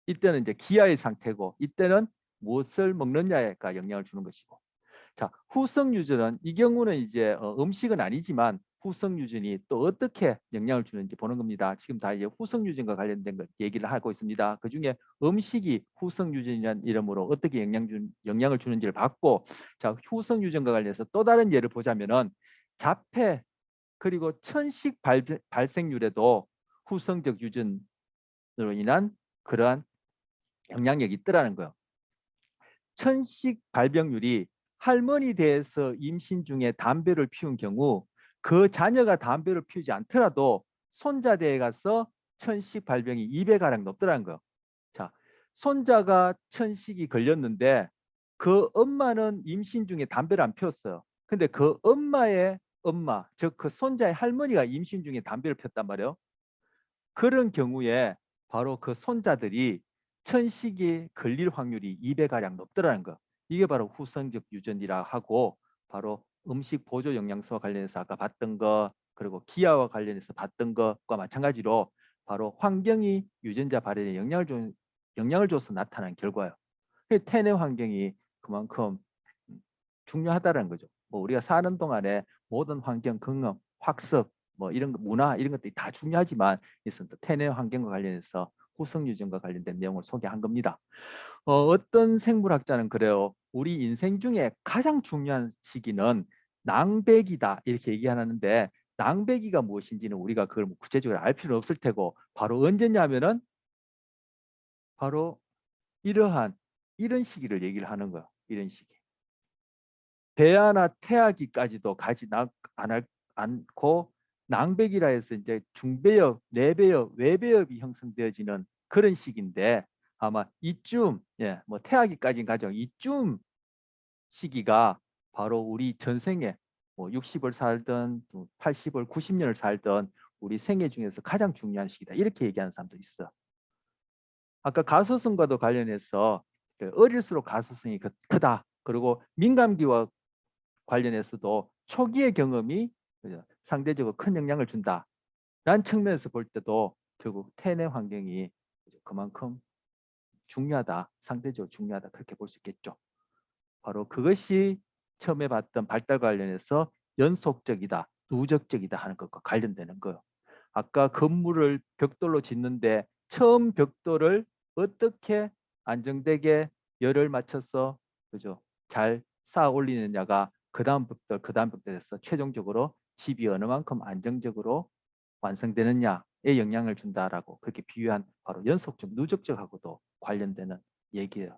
이때는 이제 기아의 상태고 이때는 무엇을 먹느냐가 영향을 주는 것이고. 자, 후성 유전은 이 경우는 이제 음식은 아니지만 후성 유전이 또 어떻게 영향을 주는지 보는 겁니다. 지금 다 이제 후성 유전과 관련된 것 얘기를 하고 있습니다. 그 중에 음식이 후성 유전이라는 이름으로 어떻게 영향을 주는지를 봤고, 자, 후성 유전과 관련해서 또 다른 예를 보자면은 자폐 그리고 천식 발생률에도 후성적 유전으로 인한 그러한 영향력이 있더라는 거예요. 천식 발병률이 할머니 대해서 임신 중에 담배를 피운 경우 그 자녀가 담배를 피우지 않더라도 손자대에 가서 천식 발병이 2배가량 높더라는 거예요. 자, 손자가 천식이 걸렸는데 그 엄마는 임신 중에 담배를 안 피웠어요. 근데 그 엄마의 엄마, 즉 그 손자의 할머니가 임신 중에 담배를 폈단 말이에요. 그런 경우에 바로 그 손자들이 천식이 걸릴 확률이 2배가량 높더라는 거. 이게 바로 후성적 유전이라 하고, 바로 음식 보조 영양소와 관련해서 아까 봤던 거, 그리고 기아와 관련해서 봤던 것과 마찬가지로 바로 환경이 유전자 발현에 영향을 줘서 나타난 결과예요. 태내 환경이 그만큼 중요하다는 거죠. 뭐 우리가 사는 동안에 모든 환경, 경험, 학습, 뭐 이런 거, 문화 이런 것들이 다 중요하지만 태내 환경과 관련해서 후성 유전과 관련된 내용을 소개한 겁니다. 어떤 생물학자는 그래요. 우리 인생 중에 가장 중요한 시기는 낭배기다 이렇게 얘기하는데, 낭배기가 무엇인지는 우리가 그걸 뭐 구체적으로 알 필요는 없을 테고, 바로 언제냐면은 바로 이런 시기를 얘기를 하는 거예요. 이런 시기. 배아나 태아기까지도 가지 않고 낭백이라 해서 이제 중배엽, 내배엽, 외배엽이 형성되어지는 그런 시기인데, 아마 이쯤, 예, 뭐 태아기까지는 가죠. 이쯤 시기가 바로 우리 전생에 뭐 60을 살든 80을 90년을 살든 우리 생애 중에서 가장 중요한 시기다. 이렇게 얘기하는 사람도 있어. 아까 가소성과도 관련해서 어릴수록 가소성이 크다. 그리고 민감기와 관련해서도 초기의 경험이 상대적으로 큰 영향을 준다라는 측면에서 볼 때도 결국 태내 환경이 그만큼 중요하다, 상대적으로 중요하다 그렇게 볼 수 있겠죠. 바로 그것이 처음에 봤던 발달 관련해서 연속적이다, 누적적이다 하는 것과 관련되는 거예요. 아까 건물을 벽돌로 짓는데 처음 벽돌을 어떻게 안정되게 열을 맞춰서 그죠? 잘 쌓아 올리느냐가 그 다음 벽돌에서 최종적으로 집이 어느 만큼 안정적으로 완성되느냐에 영향을 준다라고 그렇게 비유한 바로 연속적, 누적적하고도 관련되는 얘기예요.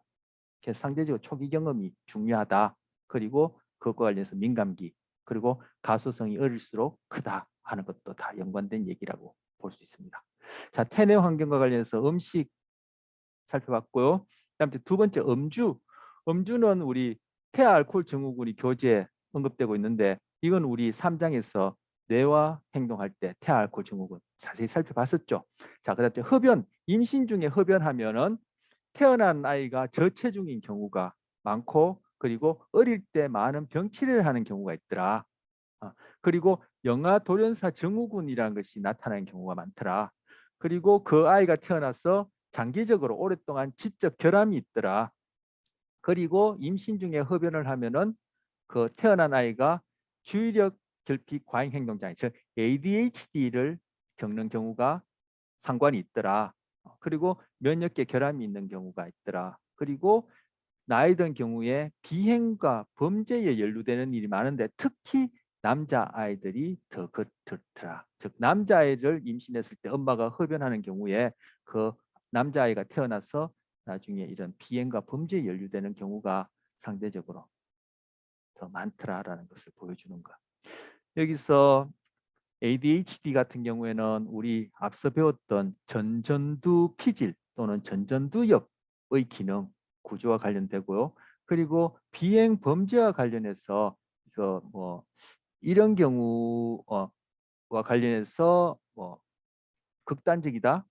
그래서 상대적으로 초기 경험이 중요하다. 그리고 그것과 관련해서 민감기, 그리고 가소성이 어릴수록 크다 하는 것도 다 연관된 얘기라고 볼 수 있습니다. 자, 태내 환경과 관련해서 음식 살펴봤고요. 그다음에 두 번째 음주. 음주는 우리 태아알코올 증후군이 교재에 언급되고 있는데, 이건 우리 3장에서 뇌와 행동할 때 태아알코올 증후군 자세히 살펴봤었죠. 자, 그다음에 흡연. 임신 중에 흡연하면은 태어난 아이가 저체중인 경우가 많고, 그리고 어릴 때 많은 병치레를 하는 경우가 있더라. 그리고 영아 돌연사 증후군이라는 것이 나타나는 경우가 많더라. 그리고 그 아이가 태어나서 장기적으로 오랫동안 지적 결함이 있더라. 그리고 임신 중에 흡연을 하면은 그 태어난 아이가 주의력 결핍 과잉 행동 장애, 즉 ADHD를 겪는 경우가 상관이 있더라. 그리고 면역계 결함이 있는 경우가 있더라. 그리고 나이 든 경우에 비행과 범죄에 연루되는 일이 많은데, 특히 남자아이들이 더 그렇더라. 즉 남자아이를 임신했을 때 엄마가 흡연하는 경우에 그 남자아이가 태어나서 나중에 이런 비행과 범죄에 연루되는 경우가 상대적으로 더 많더라라는 것을 보여주는 것. 여기서 ADHD 같은 경우에는 우리 앞서 배웠던 전전두 피질 또는 전전두엽의 기능 구조와 관련되고요. 그리고 비행 범죄와 관련해서 뭐 이런 경우와 관련해서 뭐 극단적이다.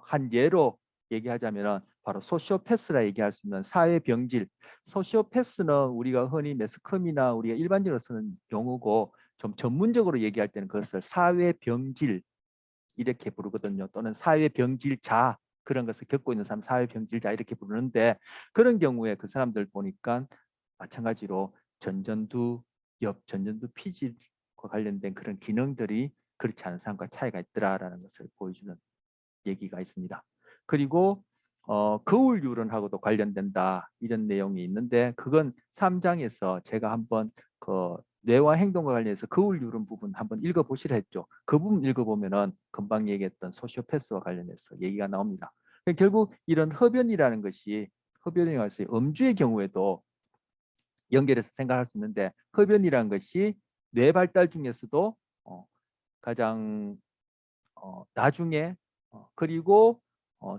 한 예로 얘기하자면 바로 소시오패스라 얘기할 수 있는 사회병질. 소시오패스는 우리가 흔히 매스컴이나 우리가 일반적으로 쓰는 용어고, 좀 전문적으로 얘기할 때는 그것을 사회병질 이렇게 부르거든요. 또는 사회병질자, 그런 것을 겪고 있는 사람 사회병질자 이렇게 부르는데, 그런 경우에 그 사람들 보니까 마찬가지로 전전두 피질과 관련된 그런 기능들이 그렇지 않은 사람과 차이가 있더라라는 것을 보여주는 얘기가 있습니다. 그리고 거울 유런하고도 관련된다 이런 내용이 있는데 그건 3장에서 제가 한번 그 뇌와 행동과 관련해서 거울 유런 부분 한번 읽어보시라 했죠. 그 부분 읽어보면은 금방 얘기했던 소시오패스와 관련해서 얘기가 나옵니다. 결국 이런 흡연이라는 것이 흡연이라는 것이 음주의 경우에도 연결해서 생각할 수 있는데 흡연이라는 것이 뇌 발달 중에서도 가장 나중에 그리고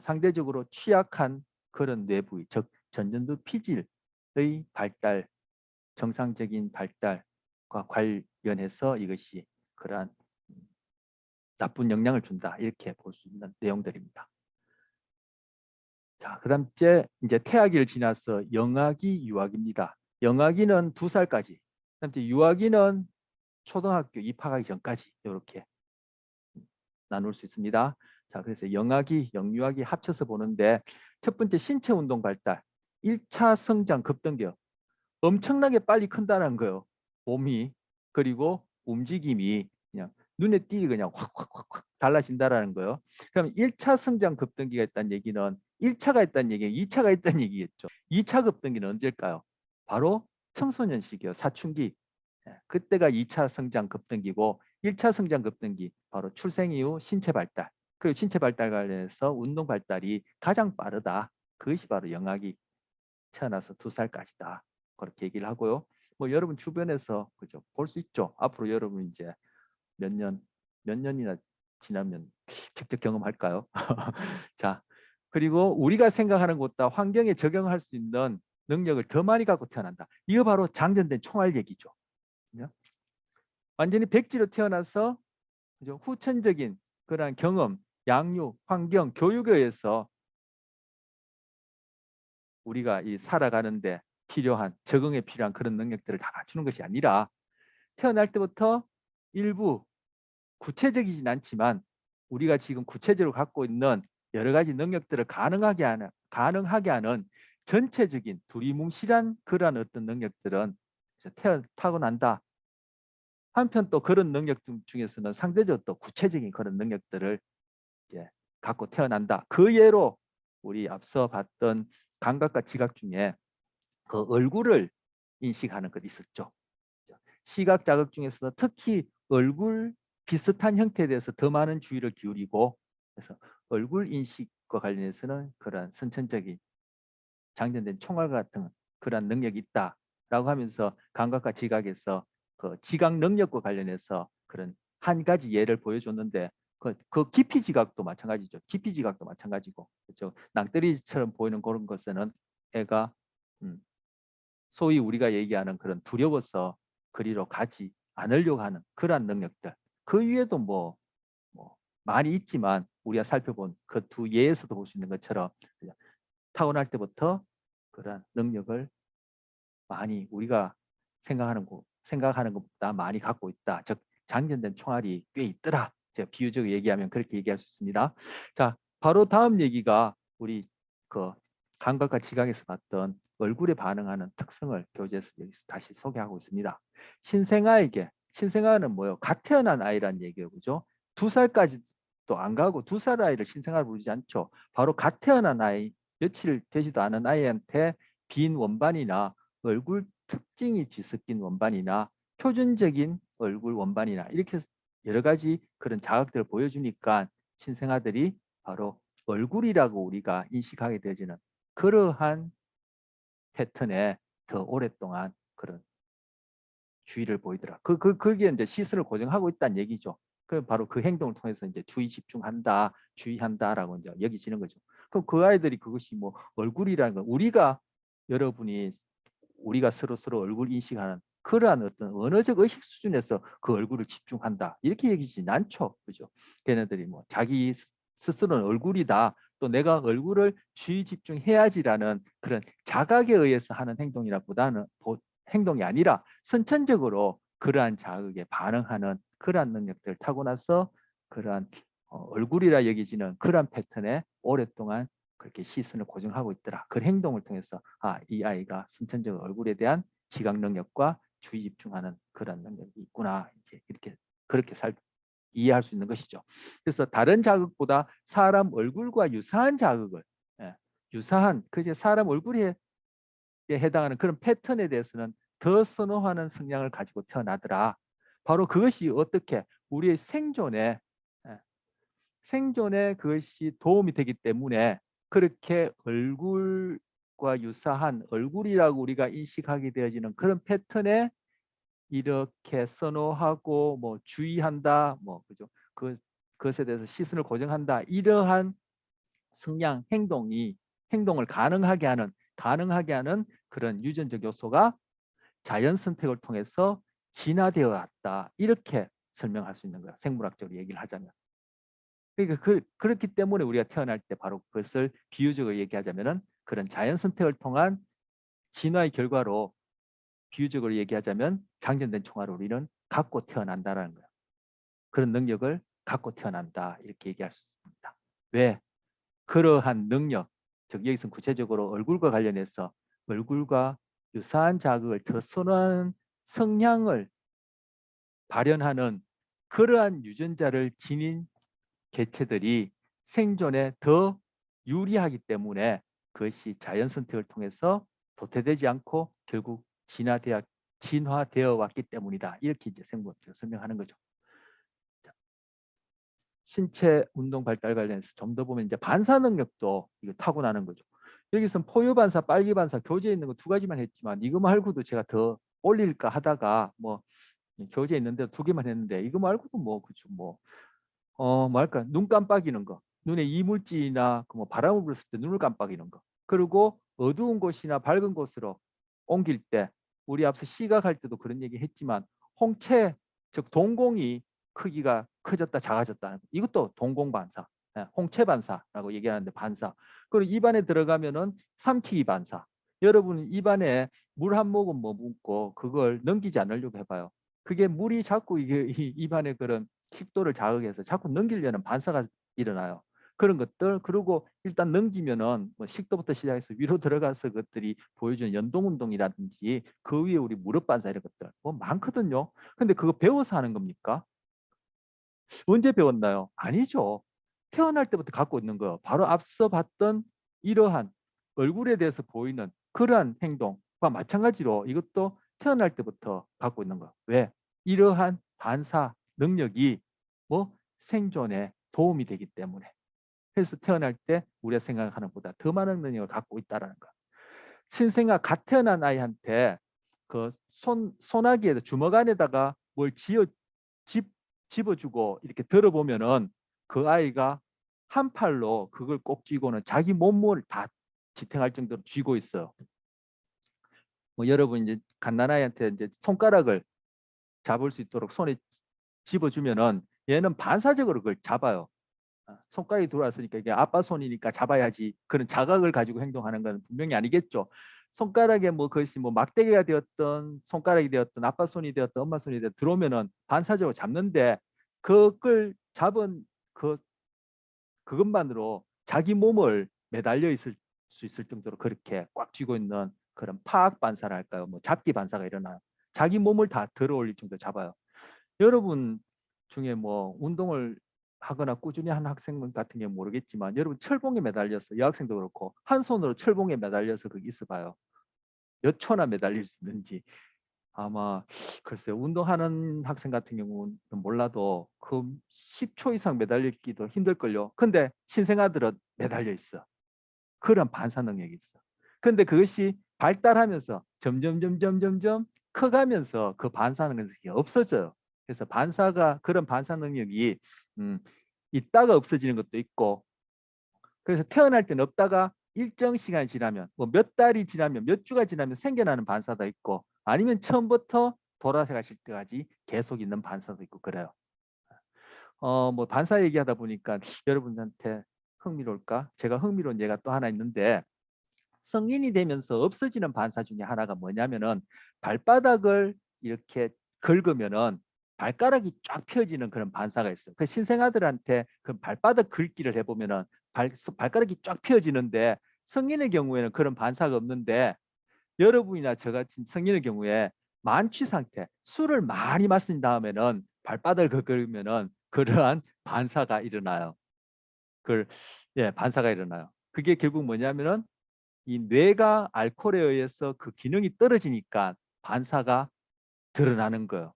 상대적으로 취약한 그런 뇌부위, 즉 전전두 피질의 발달, 정상적인 발달과 관련해서 이것이 그러한 나쁜 영향을 준다 이렇게 볼 수 있는 내용들입니다. 자, 그다음 이제 태아기를 지나서 영아기, 유아기입니다. 영아기는 2살까지, 그다음 유아기는 초등학교 입학하기 전까지 이렇게 나눌 수 있습니다. 자, 그래서 영아기, 영유아기 합쳐서 보는데 첫 번째 신체 운동 발달, 1차 성장 급등기요. 엄청나게 빨리 큰다는 거예요. 몸이 그리고 움직임이 그냥 눈에 띄게 그냥 확 달라진다라는 거예요. 그럼 1차 성장 급등기가 있다는 얘기는 1차가 있다는 얘기는 2차가 있다는 얘기겠죠. 2차 급등기는 언제일까요? 바로 청소년 시기요. 사춘기. 그때가 2차 성장 급등기고 1차 성장 급등기 바로 출생 이후 신체 발달. 그리고 신체 발달 관련해서 운동 발달이 가장 빠르다. 그것이 바로 영아기 태어나서 2살까지다. 그렇게 얘기를 하고요. 뭐 여러분 주변에서 그죠 볼 수 있죠. 앞으로 여러분 이제 몇 년이나 지나면 직접 경험할까요? 자, 그리고 우리가 생각하는 것보다 환경에 적용할 수 있는 능력을 더 많이 갖고 태어난다. 이거 바로 장전된 총알 얘기죠. 그죠? 완전히 백지로 태어나서 그죠? 후천적인 그러한 경험, 양육, 환경, 교육에 의해서 우리가 이 살아가는데 필요한 적응에 필요한 그런 능력들을 다 갖추는 것이 아니라 태어날 때부터 일부 구체적이진 않지만 우리가 지금 구체적으로 갖고 있는 여러 가지 능력들을 가능하게 하는 전체적인 두리뭉실한 그러한 어떤 능력들은 타고난다. 한편 또 그런 능력 중에서는 상대적으로 또 구체적인 그런 능력들을 이제 갖고 태어난다. 그 예로 우리 앞서 봤던 감각과 지각 중에 그 얼굴을 인식하는 것 있었죠. 시각 자극 중에서도 특히 얼굴 비슷한 형태에 대해서 더 많은 주의를 기울이고 그래서 얼굴 인식과 관련해서는 그런 선천적인 장전된 총알 같은 그런 능력이 있다라고 하면서 감각과 지각에서 그 지각 능력과 관련해서 그런 한 가지 예를 보여줬는데 그 깊이 지각도 마찬가지죠. 깊이 지각도 마찬가지고 그렇죠. 낭떠러지처럼 보이는 그런 것에는 애가 소위 우리가 얘기하는 그런 두려워서 그리로 가지 않으려고 하는 그러한 능력들 그 위에도 뭐 많이 있지만 우리가 살펴본 그 두 예에서도 볼 수 있는 것처럼 타고날 때부터 그런 능력을 많이 우리가 생각하는 것보다 많이 갖고 있다. 즉 장전된 총알이 꽤 있더라. 제가 비유적으로 얘기하면 그렇게 얘기할 수 있습니다. 자, 바로 다음 얘기가 우리 그 감각과 지각에서 봤던 얼굴에 반응하는 특성을 교재에서 여기서 다시 소개하고 있습니다. 신생아는 뭐요? 갓 태어난 아이란 얘기예요. 그죠? 2살까지도 안 가고 2살 아이를 신생아를 부르지 않죠. 바로 갓 태어난 아이, 며칠 되지도 않은 아이한테 빈 원반이나 얼굴 특징이 뒤섞인 원반이나 표준적인 얼굴 원반이나 이렇게 여러 가지 그런 자극들을 보여주니까 신생아들이 바로 얼굴이라고 우리가 인식하게 되지는 그러한 패턴에 더 오랫동안 그런 주의를 보이더라. 그게 이제 시선을 고정하고 있다는 얘기죠. 바로 그 행동을 통해서 이제 주의 집중한다, 주의한다라고 이제 여기지는 거죠. 그럼 그 아이들이 그것이 뭐 얼굴이라는 건 우리가 서로 얼굴 인식하는 그러한 어떤 언어적 의식 수준에서 그 얼굴을 집중한다 이렇게 얘기지는 않죠. 그죠? 걔네들이 뭐 자기 스스로는 얼굴이다. 또 내가 얼굴을 주의 집중해야지라는 그런 자각에 의해서 하는 행동이라보다는 행동이 아니라 선천적으로 그러한 자극에 반응하는 그러한 능력들을 타고나서 그러한 얼굴이라 여기지는 그러한 패턴에 오랫동안 그렇게 시선을 고정하고 있더라. 그 행동을 통해서 이 아이가 선천적 얼굴에 대한 지각 능력과 주의 집중하는 그런 능력이 있구나. 이제 이렇게 그렇게 이해할 수 있는 것이죠. 그래서 다른 자극보다 사람 얼굴과 유사한 자극을 유사한 이제 사람 얼굴에 해당하는 그런 패턴에 대해서는 더 선호하는 성향을 가지고 태어나더라. 바로 그것이 어떻게 우리의 생존에 그것이 도움이 되기 때문에 그렇게 얼굴과 유사한 얼굴이라고 우리가 인식하게 되어지는 그런 패턴에 이렇게 선호하고 뭐 주의한다, 뭐 그죠? 그것에 대해서 시선을 고정한다. 이러한 성향, 행동을 가능하게 하는 그런 유전적 요소가 자연 선택을 통해서 진화되어 왔다. 이렇게 설명할 수 있는 거야. 생물학적으로 얘기를 하자면. 그러니까 그렇기 때문에 우리가 태어날 때 바로 그것을 비유적으로 얘기하자면은 그런 자연 선택을 통한 진화의 결과로 비유적으로 얘기하자면 장전된 총알을 우리는 갖고 태어난다라는 거야. 그런 능력을 갖고 태어난다. 이렇게 얘기할 수 있습니다. 왜? 그러한 능력, 즉 여기서 구체적으로 얼굴과 관련해서 얼굴과 유사한 자극을 더 선호하는 성향을 발현하는 그러한 유전자를 지닌 개체들이 생존에 더 유리하기 때문에 그것이 자연 선택을 통해서 도태되지 않고 결국 진화되어 왔기 때문이다. 이렇게 이제 생물학적으로 설명하는 거죠. 신체 운동 발달 관련해서 좀 더 보면 이제 반사 능력도 이거 타고나는 거죠. 여기서 포유 반사, 빨기 반사 교재에 있는 거 두 가지만 했지만 이거 말고도 제가 더 올릴까 하다가 뭐 교재에 있는데 두 개만 했는데 이거 말고도 뭐 그죠 뭐랄까 눈 깜빡이는 거, 눈에 이물질이나 그 뭐 바람을 불었을 때 눈을 깜빡이는 거, 그리고 어두운 곳이나 밝은 곳으로 옮길 때 우리 앞서 시각할 때도 그런 얘기 했지만 홍채 즉 동공이 크기가 커졌다 작아졌다 이것도 동공 반사, 홍채 반사라고 얘기하는데 반사. 그리고 입안에 들어가면은 삼키기 반사. 여러분 입안에 물 한 모금 뭐 묻고 그걸 넘기지 않으려고 해봐요. 그게 물이 자꾸 이게 입안에 그런 식도를 자극해서 자꾸 넘기려는 반사가 일어나요. 그런 것들 그리고 일단 넘기면은 뭐 식도부터 시작해서 위로 들어가서 그것들이 보여주는 연동 운동이라든지 그 위에 우리 무릎 반사 이런 것들 뭐 많거든요. 근데 그거 배워서 하는 겁니까? 언제 배웠나요? 아니죠. 태어날 때부터 갖고 있는 거 바로 앞서 봤던 이러한 얼굴에 대해서 보이는 그러한 행동과 마찬가지로 이것도 태어날 때부터 갖고 있는 거. 왜? 이러한 반사 능력이 뭐 생존에 도움이 되기 때문에. 그래서 태어날 때 우리가 생각하는 것보다 더 많은 능력을 갖고 있다는 거. 신생아 갓 태어난 아이한테 그 소나기에다 주먹 안에다가 뭘 집, 집어주고 이렇게 들어보면은 그 아이가 한 팔로 그걸 꼭 쥐고는 자기 몸을 다 지탱할 정도로 쥐고 있어요. 뭐 여러분 이제 갓난아이한테 이제 손가락을 잡을 수 있도록 손에 집어주면은 얘는 반사적으로 그걸 잡아요. 손가락이 들어왔으니까 이게 아빠 손이니까 잡아야지 그런 자각을 가지고 행동하는 건 분명히 아니겠죠. 손가락에 뭐 그것이 뭐 막대기가 되었던 손가락이 되었던 아빠 손이 되었던 엄마 손이 되었던 들어오면은 반사적으로 잡는데 그걸 잡은 그것만으로 자기 몸을 매달려 있을 수 있을 정도로 그렇게 꽉 쥐고 있는 그런 파악 반사라 할까요? 뭐 잡기 반사가 일어나요. 자기 몸을 다 들어올릴 정도 잡아요. 여러분 중에 뭐 운동을 하거나 꾸준히 하는 학생 같은 경우 모르겠지만 여러분 철봉에 매달려서 여학생도 그렇고 한 손으로 철봉에 매달려서 거기 있어봐요. 몇 초나 매달릴 수 있는지 아마 글쎄요 운동하는 학생 같은 경우는 몰라도 그 10초 이상 매달리기도 힘들걸요. 근데 신생아들은 매달려 있어. 그런 반사 능력이 있어. 근데 그것이 발달하면서 점점 커가면서 그 반사 능력이 없어져요. 그래서 그런 반사 능력이 음, 있다가 없어지는 것도 있고 그래서 태어날 때는 없다가 일정 시간이 지나면 뭐 몇 달이 지나면 몇 주가 지나면 생겨나는 반사도 있고 아니면 처음부터 돌아가실 때까지 계속 있는 반사도 있고 그래요. 뭐 반사 얘기하다 보니까 여러분한테 흥미로울까? 제가 흥미로운 예가 또 하나 있는데 성인이 되면서 없어지는 반사 중에 하나가 뭐냐면은 발바닥을 이렇게 긁으면은 발가락이 쫙 펴지는 그런 반사가 있어요. 그 신생아들한테 그 발바닥 긁기를 해보면은 발가락이 쫙 펴지는데 성인의 경우에는 그런 반사가 없는데 여러분이나 저 같은 성인의 경우에 만취 상태, 술을 많이 마신 다음에는 발바닥을 긁으면은 그러한 반사가 일어나요. 그 예, 반사가 일어나요. 그게 결국 뭐냐면은 이 뇌가 알코올에 의해서 그 기능이 떨어지니까 반사가 드러나는 거예요.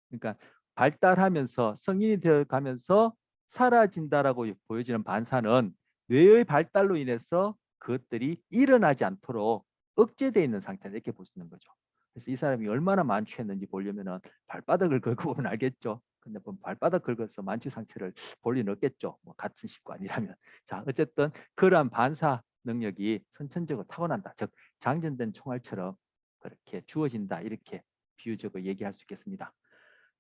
그러니까 발달하면서 성인이 되어 가면서 사라진다라고 보여지는 반사는 뇌의 발달로 인해서 그것들이 일어나지 않도록 억제되어 있는 상태다 이렇게 볼 수 있는 거죠. 그래서 이 사람이 얼마나 만취했는지 보려면은 발바닥을 긁어보면 알겠죠. 근데 뭐 발바닥 긁어서 만취 상태를 볼 리는 없겠죠. 뭐 같은 식구 아니라면. 자, 어쨌든 그러한 반사 능력이 선천적으로 타고난다. 즉 장전된 총알처럼 그렇게 주어진다. 이렇게 비유적으로 얘기할 수 있겠습니다.